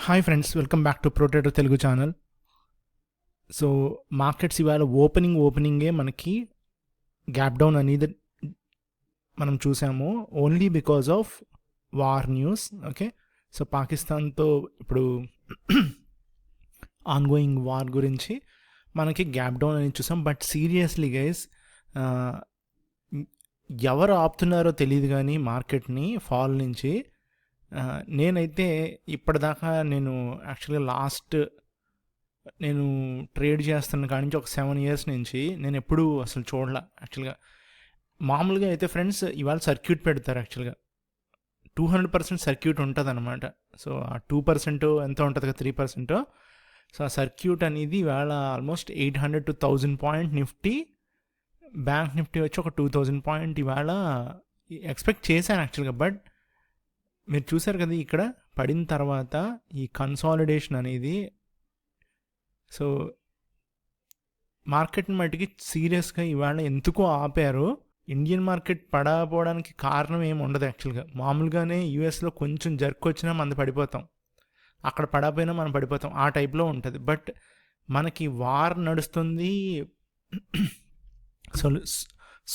Hi friends, welcome back to ప్రొటేటర్ Telugu channel. So markets ఇవాళ ఓపెనింగే మనకి గ్యాప్ డౌన్ అనేది మనం చూసాము, only because of war news. Okay, so పాకిస్తాన్తో ఇప్పుడు ఆన్గోయింగ్ వార్ గురించి మనకి గ్యాప్ డౌన్ అనేది చూసాం. బట్ సీరియస్లీ గైస్, ఎవరు ఆపుతున్నారో తెలియదు కానీ మార్కెట్ని ఫాల్ నుంచి. నేనైతే ఇప్పటిదాకా యాక్చువల్గా నేను ట్రేడ్ చేస్తున్న కాడి నుంచి ఒక 7 years నుంచి నేను ఎప్పుడూ అసలు చూడలే. యాక్చువల్గా మామూలుగా అయితే ఫ్రెండ్స్ ఇవాళ సర్క్యూట్ పెడతారు. యాక్చువల్గా 200% సర్క్యూట్ ఉంటుంది అనమాట. సో ఆ 2% ఎంత ఉంటుంది కదా, 3%. సో ఆ సర్క్యూట్ అనేది ఇవాళ almost 800 to 1000 point Nifty, bank Nifty వచ్చి ఒక 2000 పాయింట్ ఇవాళ ఎక్స్పెక్ట్ చేశాను యాక్చువల్గా. బట్ మీరు చూసారు కదా, ఇక్కడ పడిన తర్వాత ఈ కన్సాలిడేషన్ అనేది, సో మార్కెట్ని మట్టికి సీరియస్గా ఇవాళ ఎందుకో ఆపారు. ఇండియన్ మార్కెట్ పడకపోవడానికి కారణం ఏమి ఉండదు యాక్చువల్గా. మామూలుగానే యూఎస్లో కొంచెం జర్క్ వచ్చినా మనం పడిపోతాం, అక్కడ పడకపోయినా మనం పడిపోతాం, ఆ టైప్లో ఉంటుంది. బట్ మనకి వార్ నడుస్తుంది,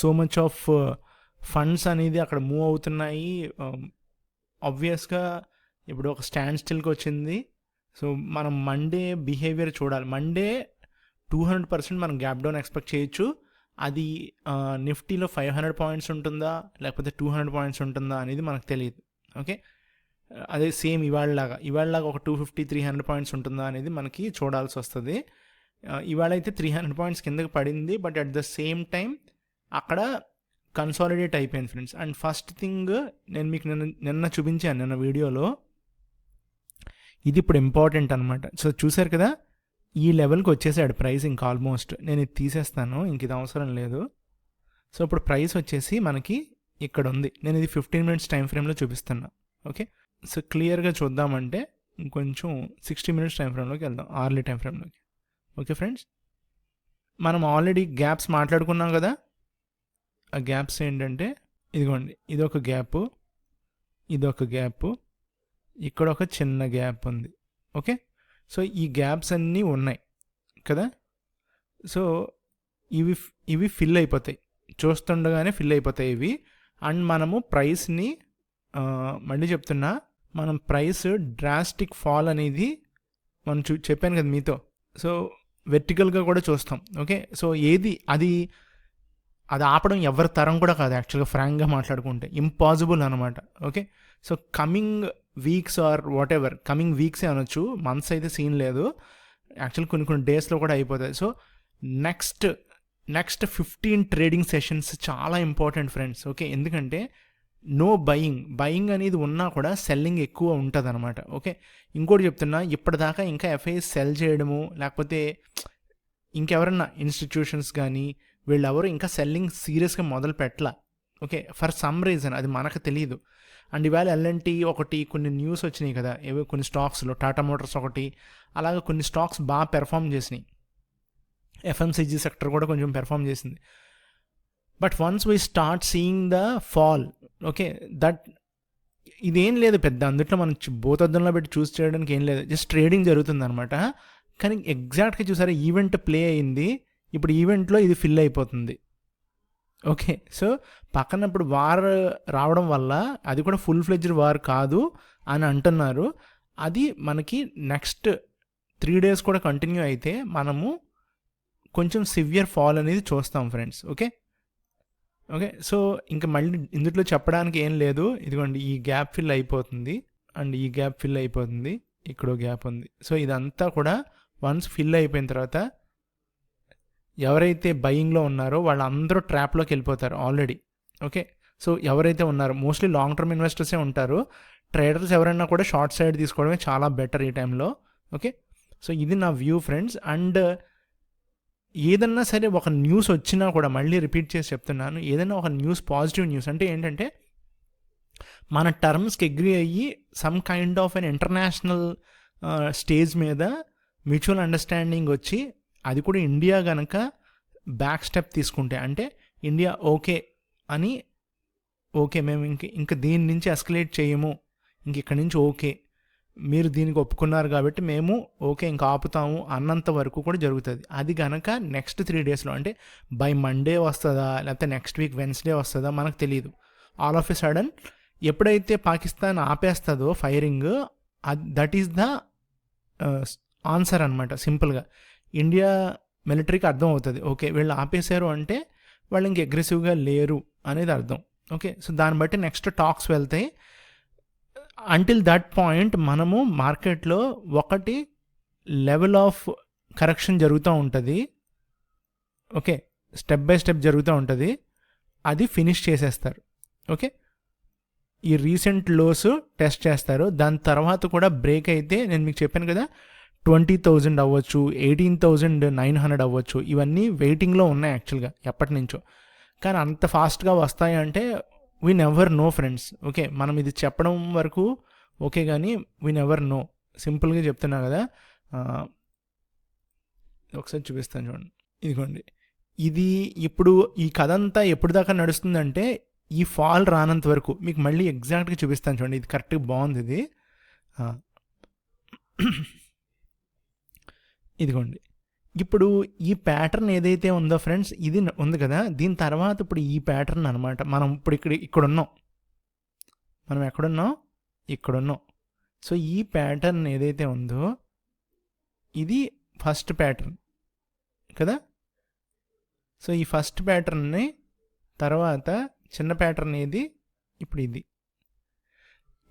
సో మచ్ ఆఫ్ ఫండ్స్ అనేది అక్కడ మూవ్ అవుతున్నాయి. ఆబ్వియస్గా ఇప్పుడు ఒక స్టాండ్ స్టిల్కి వచ్చింది. సో మనం మండే బిహేవియర్ చూడాలి. మండే 200% మనం గ్యాప్ డౌన్ ఎక్స్పెక్ట్ చేయొచ్చు. అది నిఫ్టీలో 500 పాయింట్స్ ఉంటుందా లేకపోతే 200 పాయింట్స్ ఉంటుందా అనేది మనకు తెలియదు. ఓకే, అదే సేమ్ ఇవాళలాగా ఒక 250-300 పాయింట్స్ ఉంటుందా అనేది మనకి చూడాల్సి వస్తుంది. ఇవాళ అయితే 300 పాయింట్స్ కిందకి పడింది, but at the same time అక్కడ కన్సాలిడేట్ అయిపోయింది ఫ్రెండ్స్. అండ్ ఫస్ట్ థింగ్ నేను మీకు నిన్న చూపించాను, నిన్న వీడియోలో. ఇది ఇప్పుడు ఇంపార్టెంట్ అనమాట. సో చూసారు కదా, ఈ లెవెల్కి వచ్చేసాడు ప్రైస్. ఇంక ఆల్మోస్ట్ నేను ఇది తీసేస్తాను, ఇంక ఇది అవసరం లేదు. సో ఇప్పుడు ప్రైస్ వచ్చేసి మనకి ఇక్కడ ఉంది. నేను ఇది 15 minutes టైం ఫ్రేమ్లో చూపిస్తున్నా. ఓకే, సో క్లియర్గా చూద్దామంటే ఇంకొంచెం 60 minutes టైం ఫ్రేమ్లోకి వెళ్దాం, అవర్లీ టైం ఫ్రేమ్లోకి. ఓకే ఫ్రెండ్స్, మనం ఆల్రెడీ గ్యాప్స్ మాట్లాడుకున్నాం కదా. ఆ గ్యాప్స్ ఏంటంటే ఇదిగోండి, ఇదొక గ్యాపు, ఇదొక గ్యాపు, ఇక్కడ ఒక చిన్న గ్యాప్ ఉంది. ఓకే, సో ఈ గ్యాప్స్ అన్నీ ఉన్నాయి కదా. సో ఇవి ఫిల్ అయిపోతాయి, చూస్తుండగానే ఫిల్ అయిపోతాయి ఇవి. అండ్ మనము ప్రైస్ని మళ్ళీ చెప్తున్నా, మనం ప్రైస్ డ్రాస్టిక్ ఫాల్ అనేది మనం చెప్పాను కదా మీతో. సో వెర్టికల్గా కూడా చూస్తాం. ఓకే, సో అది ఆపడం ఎవరి తరం కూడా కాదు యాక్చువల్గా, ఫ్రాంక్గా మాట్లాడుకుంటే ఇంపాసిబుల్ అనమాట. Okay, so coming weeks or whatever ఎవర్, కమింగ్ వీక్సే అనొచ్చు, మంత్స్ అయితే సీన్ లేదు యాక్చువల్, కొన్ని డేస్లో కూడా అయిపోతాయి. సో నెక్స్ట్ 15 ట్రేడింగ్ సెషన్స్ చాలా ఇంపార్టెంట్ ఫ్రెండ్స్. ఓకే, ఎందుకంటే నో బయింగ్ అనేది ఉన్నా కూడా సెల్లింగ్ ఎక్కువ ఉంటుంది అనమాట. ఓకే, ఇంకోటి చెప్తున్నా, ఇప్పటిదాకా ఇంకా ఎఫ్ఐఎస్ సెల్ చేయడము లేకపోతే ఇంకెవరన్నా ఇన్స్టిట్యూషన్స్ కానీ వీళ్ళెవరు ఇంకా సెల్లింగ్ సీరియస్గా మొదలు పెట్టలా. ఓకే, ఫర్ సమ్ రీజన్ అది మనకు తెలియదు. అండ్ ఇవాళ ఎల్ఎన్టీ ఒకటి కొన్ని న్యూస్ వచ్చినాయి కదా, ఏవో కొన్ని స్టాక్స్లో టాటా మోటార్స్ ఒకటి, అలాగే కొన్ని స్టాక్స్ బాగా పెర్ఫామ్ చేసినాయి. ఎఫ్ఎంసీజీ సెక్టర్ కూడా కొంచెం పెర్ఫామ్ చేసింది. But once we start seeing the fall, okay, ఇదేం లేదు పెద్ద, అందుట్లో మనం భూతద్దంలో పెట్టి చూస్ చేయడానికి ఏం లేదు, జస్ట్ ట్రేడింగ్ జరుగుతుంది అనమాట. కానీ ఎగ్జాక్ట్గా చూసారా, ఈవెంట్ ప్లే అయింది, ఇప్పుడు ఈవెంట్లో ఇది ఫిల్ అయిపోతుంది. ఓకే, సో పక్కన ఇప్పుడు వార్ రావడం వల్ల అది కూడా ఫుల్ ఫ్లెడ్జ్డ్ వార్ కాదు అని అంటున్నారు. అది మనకి నెక్స్ట్ 3 days కూడా కంటిన్యూ అయితే మనము కొంచెం సివియర్ ఫాల్ అనేది చూస్తాం ఫ్రెండ్స్. ఓకే, సో ఇంకా మళ్ళీ ఇందులో చెప్పడానికి ఏం లేదు. ఇదిగోండి, ఈ గ్యాప్ ఫిల్ అయిపోతుంది అండ్ ఈ గ్యాప్ ఫిల్ అయిపోతుంది, ఇక్కడో గ్యాప్ ఉంది. సో ఇదంతా కూడా వన్స్ ఫిల్ అయిపోయిన తర్వాత ఎవరైతే బయింగ్లో ఉన్నారో వాళ్ళందరూ ట్రాప్లోకి వెళ్ళిపోతారు ఆల్రెడీ. ఓకే, సో ఎవరైతే ఉన్నారో మోస్ట్లీ లాంగ్ టర్మ్ ఇన్వెస్టర్సే ఉంటారు. ట్రేడర్స్ ఎవరైనా కూడా షార్ట్ సైడ్ తీసుకోవడమే చాలా బెటర్ ఈ టైంలో. ఓకే, సో ఇది నా వ్యూ ఫ్రెండ్స్. అండ్ ఏదన్నా సరే ఒక న్యూస్ వచ్చినా కూడా, మళ్ళీ రిపీట్ చేసి చెప్తున్నాను, ఏదైనా ఒక న్యూస్, పాజిటివ్ న్యూస్ అంటే ఏంటంటే మన టర్మ్స్కి అగ్రీ అయ్యి some kind of an international stage మీద మ్యూచువల్ అండర్స్టాండింగ్ వచ్చి, అది కూడా ఇండియా కనుక బ్యాక్ స్టెప్ తీసుకుంటే, అంటే ఇండియా ఓకే అని, ఓకే మేము ఇంక దీని నుంచి ఎస్కలేట్ చేయము, ఇంక ఇక్కడి నుంచి ఓకే మీరు దీనికి ఒప్పుకున్నారు కాబట్టి మేము ఓకే ఇంకా ఆపుతాము అన్నంత వరకు కూడా జరుగుతుంది. అది కనుక నెక్స్ట్ 3 డేస్లో అంటే బై మండే వస్తుందా లేకపోతే నెక్స్ట్ వీక్ వెన్స్డే వస్తుందా మనకు తెలియదు. ఆల్ ఆఫ్ ఎ సడన్ ఎప్పుడైతే పాకిస్తాన్ ఆపేస్తుందో firing, that is the answer అనమాట. సింపుల్గా ఇండియా మిలిటరీకి అర్థం అవుతుంది, ఓకే వీళ్ళు ఆపేశారు అంటే వాళ్ళు ఇంక అగ్రెసివ్గా లేరు అనేది అర్థం. ఓకే, సో దాన్ని బట్టి నెక్స్ట్ టాక్స్ వెళ్తాయి. అంటిల్ దట్ పాయింట్ మనము మార్కెట్లో ఒకటి లెవెల్ ఆఫ్ కరెక్షన్ జరుగుతూ ఉంటుంది. ఓకే, స్టెప్ బై స్టెప్ జరుగుతూ ఉంటుంది, అది ఫినిష్ చేసేస్తారు. ఓకే, ఈ రీసెంట్ లోస్ టెస్ట్ చేస్తారు, దాని తర్వాత కూడా బ్రేక్ అయితే నేను మీకు చెప్పాను కదా 20,000 అవ్వచ్చు, 18,900 అవ్వచ్చు, ఇవన్నీ వెయిటింగ్లో ఉన్నాయి యాక్చువల్గా ఎప్పటి నుంచో. కానీ అంత ఫాస్ట్గా వస్తాయి అంటే we never know friends. Okay, మనం ఇది చెప్పడం వరకు ఓకే, కానీ వీ నెవర్ నో. సింపుల్గా చెప్తున్నా కదా. ఒకసారి చూపిస్తాను చూడండి, ఇదిగోండి. ఇది ఇప్పుడు ఈ కథ అంతా ఎప్పుడు దాకా నడుస్తుందంటే ఈ ఫాల్ రానంత వరకు. మీకు మళ్ళీ ఎగ్జాక్ట్గా చూపిస్తాను చూడండి, ఇది కరెక్ట్గా బాగుంది ఇది. ఇదిగోండి, ఇప్పుడు ఈ ప్యాటర్న్ ఏదైతే ఉందో ఫ్రెండ్స్, ఇది ఉంది కదా, దీని తర్వాత ఇప్పుడు ఈ ప్యాటర్న్ అనమాట. మనం ఇప్పుడు ఇక్కడ ఉన్నాం, మనం ఎక్కడున్నాం, ఇక్కడున్నాం. సో ఈ ప్యాటర్న్ ఏదైతే ఉందో ఇది ఫస్ట్ ప్యాటర్న్ కదా. సో ఈ ఫస్ట్ ప్యాటర్న్ని తర్వాత చిన్న ప్యాటర్న్ ఏది, ఇప్పుడు ఇది.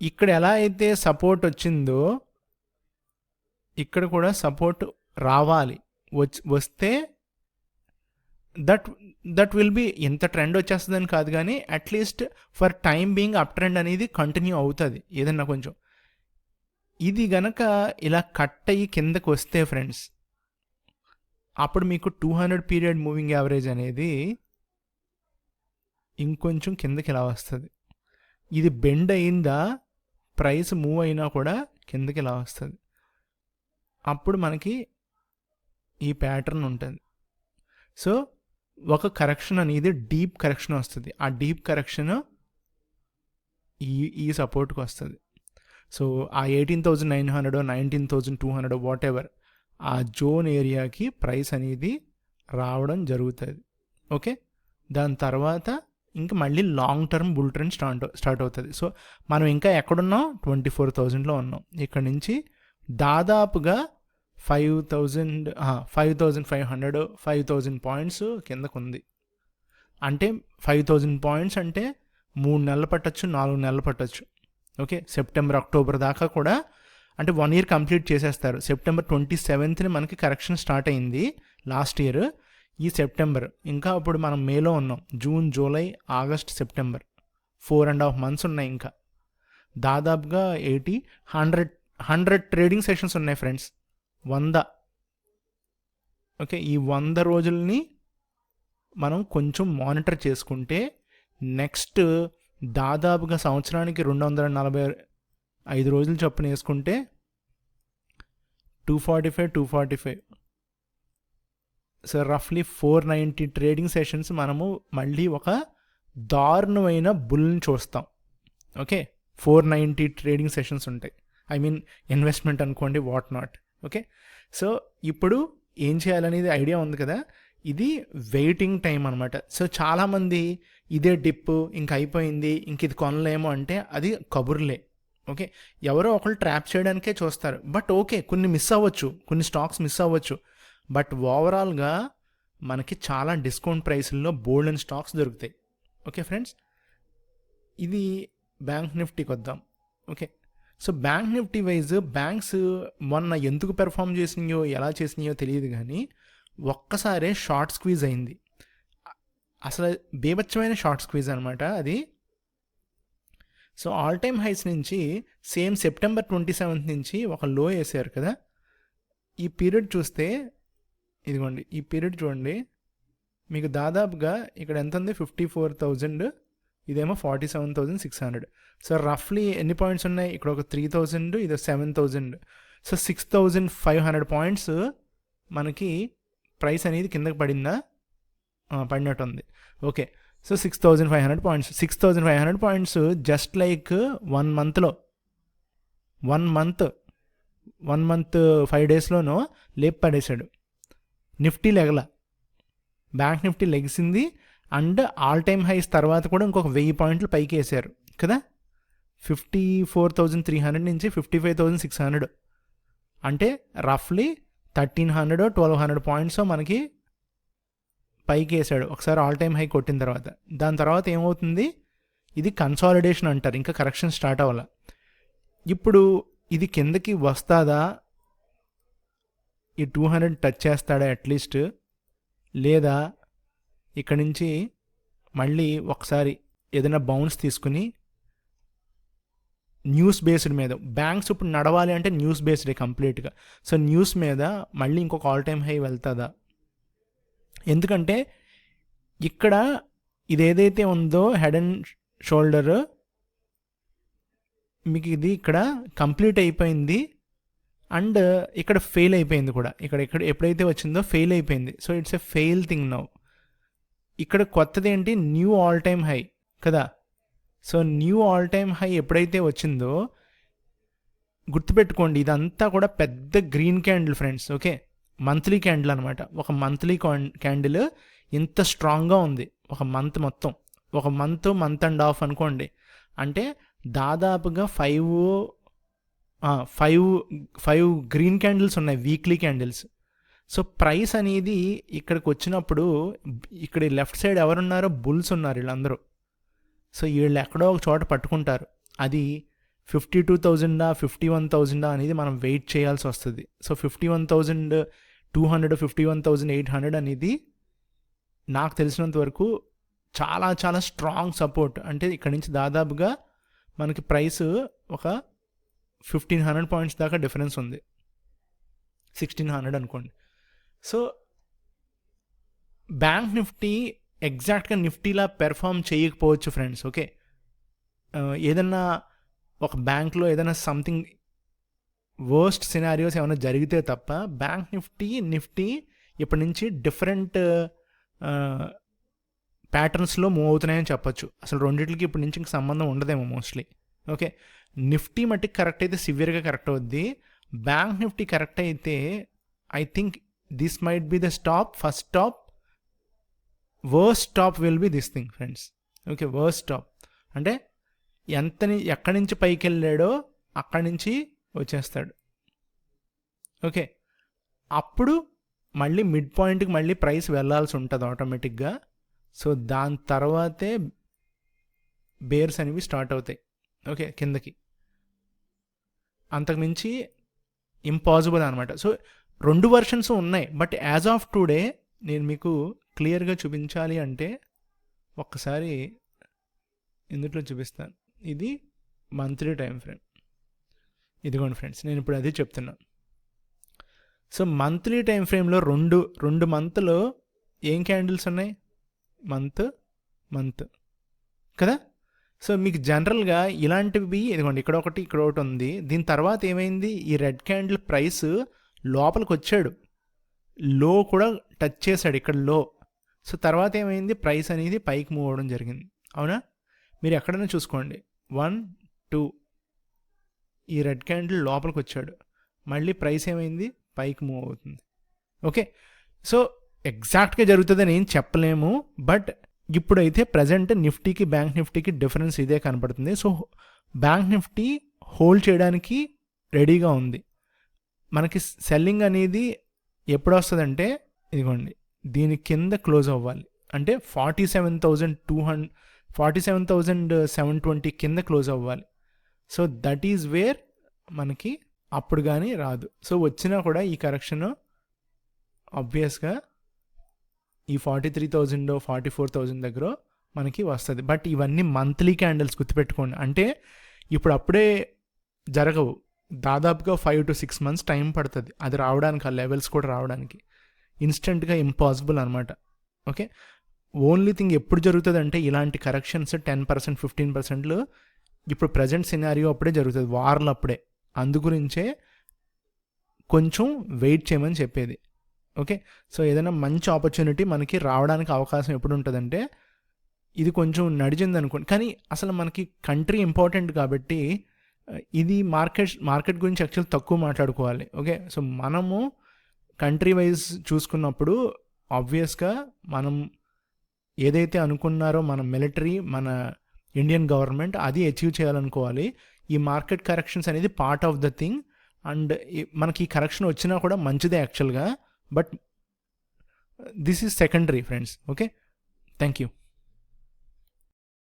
ఇక్కడ ఎలా అయితే సపోర్ట్ వచ్చిందో ఇక్కడ కూడా సపోర్ట్ రావాలి. వస్తే దట్ విల్ బి, ఎంత ట్రెండ్ వచ్చేస్తుందని కాదు కానీ at least for time being up trend అనేది కంటిన్యూ అవుతుంది ఏదన్నా కొంచెం. ఇది గనక ఇలా కట్ అయ్యి కిందకు వస్తే ఫ్రెండ్స్, అప్పుడు మీకు 200 పీరియడ్ మూవింగ్ యావరేజ్ అనేది ఇంకొంచెం కిందకి ఇలా వస్తుంది. ఇది బెండ్ అయిందా, ప్రైస్ మూవ్ అయినా కూడా కిందకి ఇలా వస్తుంది. అప్పుడు మనకి ఈ ప్యాటర్న్ ఉంటుంది. సో ఒక కరెక్షన్ అనేది డీప్ కరెక్షన్ వస్తుంది. ఆ డీప్ కరెక్షన్ ఈ సపోర్ట్కి వస్తుంది. సో ఆ 18,900 19,200 వాట్ ఎవర్ ఆ జోన్ ఏరియాకి ప్రైస్ అనేది రావడం జరుగుతుంది. ఓకే, దాని తర్వాత ఇంకా మళ్ళీ long term bull trend start అవుతుంది. సో మనం ఇంకా ఎక్కడున్నాం, 24,000లో ఉన్నాం. ఇక్కడ నుంచి దాదాపుగా 5,500 5,000 పాయింట్స్ కిందకు ఉంది. అంటే 5,000 పాయింట్స్ అంటే 3 నెలలు పట్టచ్చు, 4 నెలలు పట్టచ్చు. ఓకే, సెప్టెంబర్ అక్టోబర్ దాకా కూడా, అంటే 1 year కంప్లీట్ చేసేస్తారు. సెప్టెంబర్ 27th మనకి కరెక్షన్ స్టార్ట్ అయింది లాస్ట్ ఇయర్. ఈ సెప్టెంబర్ ఇంకా ఇప్పుడు మనం మేలో ఉన్నాం. June, July, August, September 4.5 months ఉన్నాయి. ఇంకా దాదాపుగా 100 ట్రేడింగ్ సెషన్స్ ఉన్నాయి ఫ్రెండ్స్. 100. ఓకే, ఈ 100 రోజుల్ని మనం కొంచెం మానిటర్ చేసుకుంటే నెక్స్ట్ దాదాపుగా సంవత్సరానికి 245 రోజులు చొప్పున వేసుకుంటే 245 సో రఫ్లీ 490 ట్రేడింగ్ సెషన్స్ మనము మళ్ళీ ఒక దారుణమైన బుల్ని చూస్తాం. ఓకే, 490 ట్రేడింగ్ సెషన్స్ ఉంటాయి. ఐ మీన్ ఇన్వెస్ట్మెంట్ అనుకోండి, వాట్ నాట్. ఓకే, సో ఇప్పుడు ఏం చేయాలనేది ఐడియా ఉంది కదా. ఇది వెయిటింగ్ టైం అనమాట. సో చాలామంది ఇదే డిప్ ఇంక అయిపోయింది, ఇంక ఇది కొనలేము అంటే అది కబుర్లే. ఓకే, ఎవరో ఒకళ్ళు ట్రాప్ చేయడానికే చూస్తారు. బట్ ఓకే, కొన్ని మిస్ అవ్వచ్చు, కొన్ని స్టాక్స్ మిస్ అవ్వచ్చు. బట్ ఓవరాల్గా మనకి చాలా డిస్కౌంట్ ప్రైస్ల్లో బోల్డ్ అండ్ స్టాక్స్ దొరుకుతాయి. ఓకే ఫ్రెండ్స్, ఇది బ్యాంక్ నిఫ్టీకి వద్దాం. Okay, so bank Nifty wise banks మొన్న ఎందుకు పెర్ఫామ్ చేసినాయో ఎలా చేసినాయో తెలియదు కానీ ఒక్కసారే షార్ట్ స్క్వీజ్ అయింది. అసలు బేబచ్చమైన షార్ట్ స్క్వీజ్ అనమాట అది. సో ఆల్ టైమ్ హైస్ నుంచి సేమ్ సెప్టెంబర్ 27th నుంచి ఒక లో వేసారు కదా. ఈ పీరియడ్ చూస్తే ఇదిగోండి, ఈ పీరియడ్ చూడండి, మీకు దాదాపుగా ఇక్కడ ఎంత ఉంది, 54,000, ఇదేమో 47,600. సో రఫ్లీ ఎన్ని పాయింట్స్ ఉన్నాయి, ఇక్కడ ఒక 3,000, ఇది 7,000. సో 6,500 పాయింట్స్ మనకి ప్రైస్ అనేది కిందకి పడిందా, పడినట్టు ఉంది. Okay, so 6,500 points 6,500 points just like 1 monthలో 1 మంత్ 5 డేస్లోనో లేపు పడేశాడు. నిఫ్టీ లెగల, బ్యాంక్ నిఫ్టీ లెగిసింది అండ్ ఆల్ టైమ్ హైస్ తర్వాత కూడా ఇంకొక 1000 పాయింట్లు పైకి వేసారు కదా. 54,300 నుంచి 55,600 అంటే రఫ్లీ 1,300 1,200 పాయింట్స్ మనకి పైకి వేసాడు ఒకసారి ఆల్ టైమ్ హై కొట్టిన తర్వాత. దాని తర్వాత ఏమవుతుంది, ఇది కన్సాలిడేషన్ అంటారు, ఇంకా కరెక్షన్ స్టార్ట్ అవ్వాల. ఇప్పుడు ఇది కిందకి వస్తుందా, ఈ 200 టచ్ చేస్తాడా అట్లీస్ట్, లేదా ఇక్కడ నుంచి మళ్ళీ ఒకసారి ఏదైనా బౌన్స్ తీసుకుని న్యూస్ బేస్డ్ మీద, బ్యాంక్స్ ఇప్పుడు నడవాలి అంటే న్యూస్ బేస్డే కంప్లీట్గా. సో న్యూస్ మీద మళ్ళీ ఇంకొక ఆల్ టైమ్ హై వెళ్తుందా, ఎందుకంటే ఇక్కడ ఇది ఏదైతే ఉందో హెడ్ అండ్ షోల్డర్ మీకు ఇది ఇక్కడ కంప్లీట్ అయిపోయింది అండ్ ఇక్కడ ఫెయిల్ అయిపోయింది కూడా. ఇక్కడ ఎప్పుడైతే వచ్చిందో ఫెయిల్ అయిపోయింది. So it's a fail thing now. ఇక్కడ కొత్తది ఏంటి, న్యూ ఆల్ టైమ్ హై కదా. So new all time high ఎప్పుడైతే వచ్చిందో గుర్తుపెట్టుకోండి, ఇదంతా కూడా పెద్ద green candle friends. Okay, monthly candle అనమాట. ఒక మంత్లీ క్యాండిల్ ఇంత స్ట్రాంగ్గా ఉంది ఒక మంత్ మొత్తం, ఒక మంత్ అండ్ హాఫ్ అనుకోండి. అంటే దాదాపుగా 5 గ్రీన్ క్యాండిల్స్ ఉన్నాయి, వీక్లీ క్యాండిల్స్. సో ప్రైస్ అనేది ఇక్కడికి వచ్చినప్పుడు ఇక్కడ లెఫ్ట్ సైడ్ ఎవరున్నారో బుల్స్ ఉన్నారు వీళ్ళందరూ. సో వీళ్ళు ఎక్కడో ఒక చోట పట్టుకుంటారు. అది 52,000 51,000 అనేది మనం వెయిట్ చేయాల్సి వస్తుంది. సో 51,200 51,800 అనేది నాకు తెలిసినంత వరకు చాలా చాలా స్ట్రాంగ్ సపోర్ట్. అంటే ఇక్కడ నుంచి దాదాపుగా మనకి ప్రైస్ ఒక 1,500 పాయింట్స్ దాకా డిఫరెన్స్ ఉంది, 1,600 అనుకోండి. సో బ్యాంక్ నిఫ్టీ ఎగ్జాక్ట్గా నిఫ్టీలా పెర్ఫామ్ చేయకపోవచ్చు ఫ్రెండ్స్. ఓకే, ఏదన్నా ఒక బ్యాంక్లో ఏదైనా సంథింగ్ వర్స్ట్ సినారియోస్ ఏమైనా జరిగితే తప్ప బ్యాంక్ నిఫ్టీ ఇప్పటి నుంచి డిఫరెంట్ ప్యాటర్న్స్లో మూవ్ అవుతున్నాయని చెప్పొచ్చు. అసలు రెండింటికి ఇప్పటి నుంచి ఇంక సంబంధం ఉండదేమో మోస్ట్లీ. ఓకే, నిఫ్టీ మట్టికి కరెక్ట్ అయితే సివియర్గా కరెక్ట్ అవుద్ది. బ్యాంక్ నిఫ్టీ కరెక్ట్ అయితే I think this might be the stop, first stop. Worst stop will be this thing friends. Okay, worst stop అంటే ఎక్కడి నుంచి పైకి వెళ్ళాడో అక్కడి నుంచి వచ్చేస్తాడు. ఓకే, అప్పుడు మళ్ళీ మిడ్ పాయింట్కి మళ్ళీ ప్రైస్ వెళ్ళాల్సి ఉంటుంది ఆటోమేటిక్గా. సో దాని తర్వాతే బేర్స్ అనేవి స్టార్ట్ అవుతాయి. ఓకే, కిందకి అంతకుమించి ఇంపాసిబుల్ అనమాట. సో 2 వర్షన్స్ ఉన్నాయి, బట్ యాజ్ ఆఫ్ టుడే నేను మీకు క్లియర్గా చూపించాలి అంటే ఒక్కసారి ఇందులో చూపిస్తాను. ఇది మంత్లీ టైం ఫ్రేమ్. ఇదిగోండి ఫ్రెండ్స్, నేను ఇప్పుడు అదే చెప్తున్నాను. సో మంత్లీ టైం ఫ్రేమ్లో రెండు మంత్లో ఏం క్యాండిల్స్ ఉన్నాయి, మంత్ కదా. సో మీకు జనరల్గా ఇలాంటివి ఇదిగోండి ఇక్కడ ఒకటి ఉంది. దీని తర్వాత ఏమైంది, ఈ రెడ్ క్యాండిల్ ప్రైస్ లోపలికి వచ్చాడు, లో కూడా టచ్ చేశాడు ఇక్కడ లో. సో తర్వాత ఏమైంది, ప్రైస్ అనేది పైకి మూవ్ అవ్వడం జరిగింది. అవునా, మీరు ఎక్కడైనా చూసుకోండి. 1 2 ఈ రెడ్ క్యాండిల్ లోపలికి వచ్చాడు, మళ్ళీ ప్రైస్ ఏమైంది, పైకి మూవ్ అవుతుంది. ఓకే, సో ఎగ్జాక్ట్గా జరుగుతుందని ఏం చెప్పలేము, బట్ ఇప్పుడైతే ప్రజెంట్ నిఫ్టీకి బ్యాంక్ నిఫ్టీకి డిఫరెన్స్ ఇదే కనపడుతుంది. సో బ్యాంక్ నిఫ్టీ హోల్డ్ చేయడానికి రెడీగా ఉంది. మనకి సెల్లింగ్ అనేది ఎప్పుడు వస్తుందంటే ఇదిగోండి దీని కింద క్లోజ్ అవ్వాలి, అంటే 47,720 కింద క్లోజ్ అవ్వాలి. సో దట్ ఈజ్ వేర్ మనకి అప్పుడు కానీ రాదు. సో వచ్చినా కూడా ఈ కరెక్షన్ ఆబ్వియస్గా ఈ 43,000 44,000 దగ్గర మనకి వస్తుంది. బట్ ఇవన్నీ మంత్లీ క్యాండిల్స్ గుర్తుపెట్టుకోండి. అంటే ఇప్పుడు అప్పుడే జరగవు, దాదాపుగా 5 to 6 months టైం పడుతుంది అది రావడానికి, ఆ లెవెల్స్ కూడా రావడానికి. ఇన్స్టెంట్గా ఇంపాసిబుల్ అనమాట. ఓకే, ఓన్లీ థింగ్ ఎప్పుడు జరుగుతుంది అంటే ఇలాంటి కరెక్షన్స్ 10% 15% ఇప్పుడు ప్రజెంట్ సినారియో అప్పుడే జరుగుతుంది, వార్లు అప్పుడే. అందుగురించే కొంచెం వెయిట్ చేయమని చెప్పేది. ఓకే, సో ఏదైనా మంచి ఆపర్చునిటీ మనకి రావడానికి అవకాశం ఎప్పుడు ఉంటుందంటే ఇది కొంచెం నడిచింది అనుకోండి. కానీ అసలు మనకి కంట్రీ ఇంపార్టెంట్ కాబట్టి ఇది మార్కెట్ గురించి యాక్చువల్ తక్కువ మాట్లాడుకోవాలి. ఓకే. సో మనము కంట్రీ వైజ్ చూసుకున్నప్పుడు ఆబ్వియస్గా మనం ఏదైతే అనుకున్నారో మన మిలిటరీ, మన ఇండియన్ గవర్నమెంట్ అది అచీవ్ చేయాలనుకోవాలి. ఈ మార్కెట్ కరెక్షన్స్ అనేది part of the thing. And మనకి ఈ కరెక్షన్ వచ్చినా కూడా మంచిదే యాక్చువల్గా. But this is secondary friends. Okay, thank you.